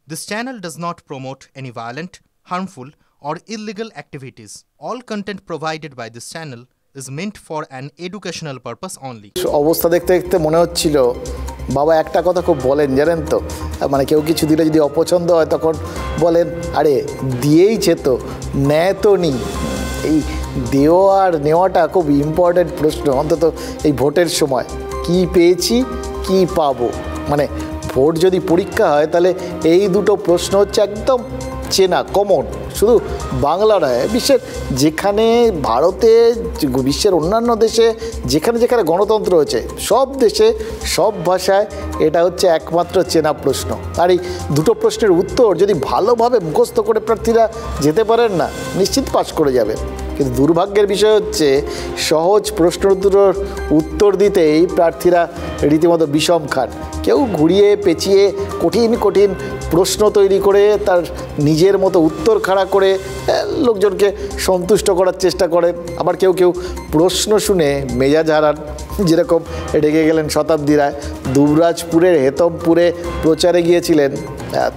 This channel does not promote any violent, harmful, or illegal activities. All content provided by this channel is meant for an educational purpose only. অবস্থা দেখতে দেখতে মনে হচ্ছিল বাবা একটা কথা খুব বলেন জানেন তো, মানে কেউ কিছু দিলে যদি অপছন্দ হয় তখন বলেন আরে দিয়েইছে তো, নেয় তো নি। এই দেওয়া আর নেওয়াটা খুব ইম্পর্টেন্ট প্রশ্ন, অন্তত এই ভোটের সময়। কি পেয়েছি, কি পাবো, মানে ভোট যদি পরীক্ষা হয় তাহলে এই দুটো প্রশ্ন হচ্ছে একদম চেনা, কমন। শুধু বাংলা নয়, বিশ্বের যেখানে, ভারতে, বিশ্বের অন্যান্য দেশে যেখানে যেখানে গণতন্ত্র হয়েছে সব দেশে সব ভাষায় এটা হচ্ছে একমাত্র চেনা প্রশ্ন। আর এই দুটো প্রশ্নের উত্তর যদি ভালোভাবে মুখস্থ করে প্রার্থীরা যেতে পারেন না, নিশ্চিত পাস করে যাবেন। কিন্তু দুর্ভাগ্যের বিষয় হচ্ছে সহজ প্রশ্ন দুটোর উত্তর দিতেই প্রার্থীরা রীতিমতো বিষম খান। কেউ ঘুরিয়ে পেঁচিয়ে কঠিন কঠিন প্রশ্ন তৈরি করে তার নিজের মতো উত্তর খাড়া করে লোকজনকে সন্তুষ্ট করার চেষ্টা করেন। আবার কেউ কেউ প্রশ্ন শুনে মেজাজ হারান, যেরকম রেগে গেলেন শতাব্দী রায়। দুবরাজপুরের হেতমপুরে প্রচারে গিয়েছিলেন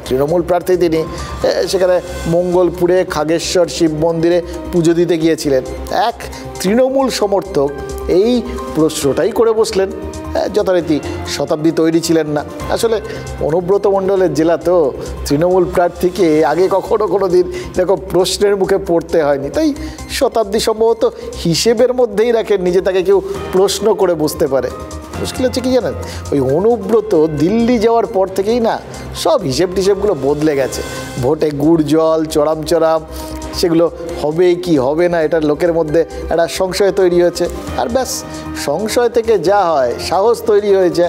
তৃণমূল প্রার্থী, তিনি সেখানে মঙ্গলপুরে খাগেশ্বর শিব মন্দিরে পুজো দিতে গিয়েছিলেন। এক তৃণমূল সমর্থক এই প্রশ্নটাই করে বসলেন, যথারীতি শতাব্দী তৈরি ছিলেন না। আসলে অনুব্রত মণ্ডলের জেলা তো, তৃণমূল প্রার্থীকে আগে কখনো কোনো দিন দেখো প্রশ্নের মুখে পড়তে হয়নি, তাই শতাব্দী সম্ভবত হিসেবের মধ্যেই রাখেন নিজে, তাকে কেউ প্রশ্ন করে বুঝতে পারে। মুশকিল হচ্ছে কি জানেন, ওই অনুব্রত দিল্লি যাওয়ার পর থেকেই না সব হিসেব টিসেবগুলো বদলে গেছে। ভোটে গুড় জল চড়াম চড়াম সেগুলো হবে কি হবে না, এটার লোকের মধ্যে একটা সংশয় তৈরি হয়েছে। আর ব্যাস, সংশয় থেকে যা হয়, সাহস তৈরি হয়েছে।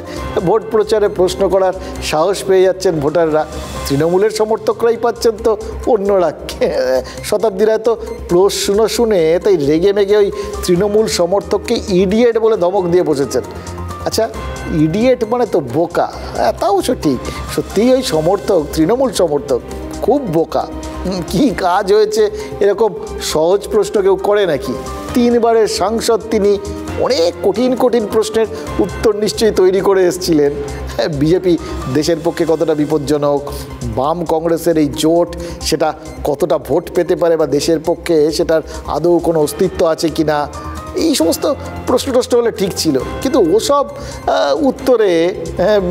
ভোট প্রচারে প্রশ্ন করার সাহস পেয়ে যাচ্ছেন ভোটাররা, তৃণমূলের সমর্থকরাই পাচ্ছেন তো অন্যরা। শতাব্দী রায় তো প্রশ্ন শুনে তাই রেগে মেগে ওই তৃণমূল সমর্থককে ইডিয়েট বলে ধমক দিয়ে বসেছেন। আচ্ছা, ইডিয়েট মানে তো বোকা, তাও ঠিক, সত্যিই ওই সমর্থক, তৃণমূল সমর্থক খুব বোকা। কি কাজ হয়েছে এরকম সহজ প্রশ্ন কেউ করে নাকি? 3 বারের সাংসদ তিনি, অনেক কঠিন কঠিন প্রশ্নের উত্তর নিশ্চয়ই তৈরি করে এসেছিলেন। বিজেপি দেশের পক্ষে কতটা বিপজ্জনক, বাম কংগ্রেসের এই জোট সেটা কতটা ভোট পেতে পারে, বা দেশের পক্ষে সেটার আদৌ কোনো অস্তিত্ব আছে কি না, এই সমস্ত প্রশ্ন টশ্ন হলে ঠিক ছিল। কিন্তু ওসব উত্তরে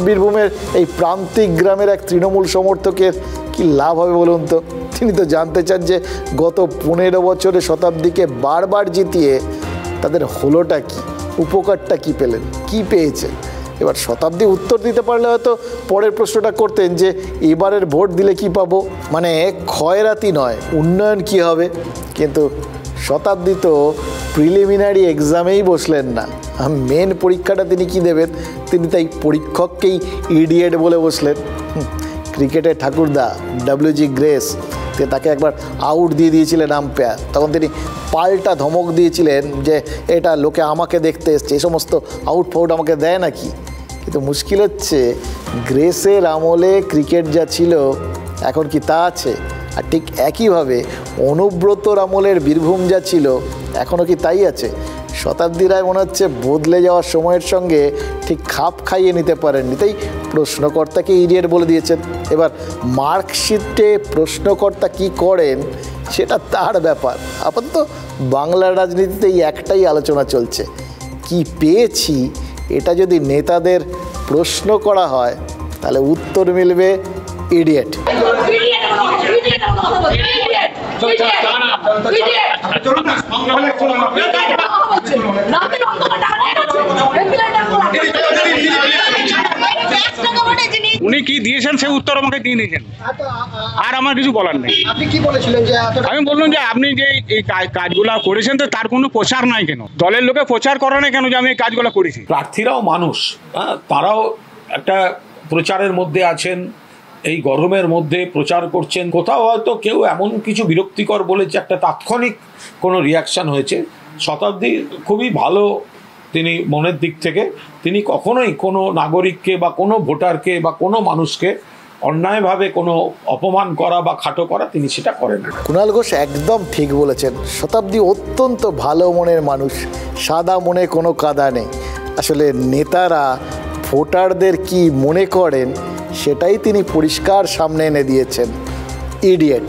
বীরভূমের এই প্রান্তিক গ্রামের এক তৃণমূল সমর্থকের কি লাভ হবে বলুন তো? তিনি তো জানতে চান যে গত 15 বছরে শতাব্দীকে বারবার জিতিয়ে তাদের হলোটা কি, উপকারটা কি পেলেন, কি পেয়েছে। এবার শতাব্দী উত্তর দিতে পারলে হয়তো পরের প্রশ্নটা করতেন যে এবারের ভোট দিলে কি পাবো, মানে ক্ষয়রাতি নয়, উন্নয়ন কি হবে। কিন্তু শতাব্দী তো প্রিলিমিনারি এক্সামেই বসলেন না, মেন পরীক্ষাটা তিনি কি দেবেন, তিনি তাই পরীক্ষককেই ইডিয়েট বলে বসলেন। ক্রিকেটের ঠাকুরদা WG গ্রেস, তাকে একবার আউট দিয়ে দিয়েছিলেন আম্পায়ার, তখন তিনি পাল্টা ধমক দিয়েছিলেন যে এটা লোকে আমাকে দেখতে এসছে, এই সমস্ত আউট ফাউট আমাকে দেয় নাকি। কিন্তু মুশকিল হচ্ছে গ্রেসের আমলে ক্রিকেট যা ছিল এখন কি তা আছে? আর ঠিক একইভাবে অনুব্রতর আমলের বীরভূম যা ছিল এখনও কি তাই আছে? শতাব্দী রায় মনে হচ্ছে বদলে যাওয়ার সময়ের সঙ্গে ঠিক খাপ খাইয়ে নিতে পারেননি, তাই প্রশ্নকর্তাকে ইডিয়েট বলে দিয়েছেন। এবার মার্কশিটে প্রশ্নকর্তা কি করেন সেটা তার ব্যাপার। আপাতত বাংলার রাজনীতিতে এই একটাই আলোচনা চলছে, কি পেয়েছি এটা যদি নেতাদের প্রশ্ন করা হয় তাহলে উত্তর মিলবে ইডিয়েট। উনি কি দিয়েছেন সে উত্তর আমাকে দিয়ে নিয়েছেন, আর আমার কিছু বলার নেই। আপনি কি বলেছিলেন? যে আমি বললাম যে আপনি যে এই কাজগুলো করেছেন তো তার কোনো প্রচার নাই কেন, দলের লোকে প্রচার করে না কেন যে আমি এই কাজগুলো করেছি। প্রার্থীরাও মানুষ, তারাও একটা প্রচারের মধ্যে আছেন, এই গরমের মধ্যে প্রচার করছেন। কোথাও হয়তো কেউ এমন কিছু বিরক্তিকর বলেছে, একটা তাৎক্ষণিক কোনো রিয়াকশান হয়েছে। শতাব্দী খুবই ভালো, তিনি মনের দিক থেকে তিনি কখনোই কোনো নাগরিককে বা কোনো ভোটারকে বা কোনো মানুষকে অন্যায়ভাবে কোনো অপমান করা বা খাটো করা তিনি সেটা করেন না। কুণাল ঘোষ একদম ঠিক বলেছেন, শতাব্দী অত্যন্ত ভালো মনের মানুষ, সাদা মনে কোনো কাদা নেই। আসলে নেতারা ভোটারদের কি মনে করেন সেটাই তিনি পরিষ্কার সামনে এনে দিয়েছেন। ইডিয়েট।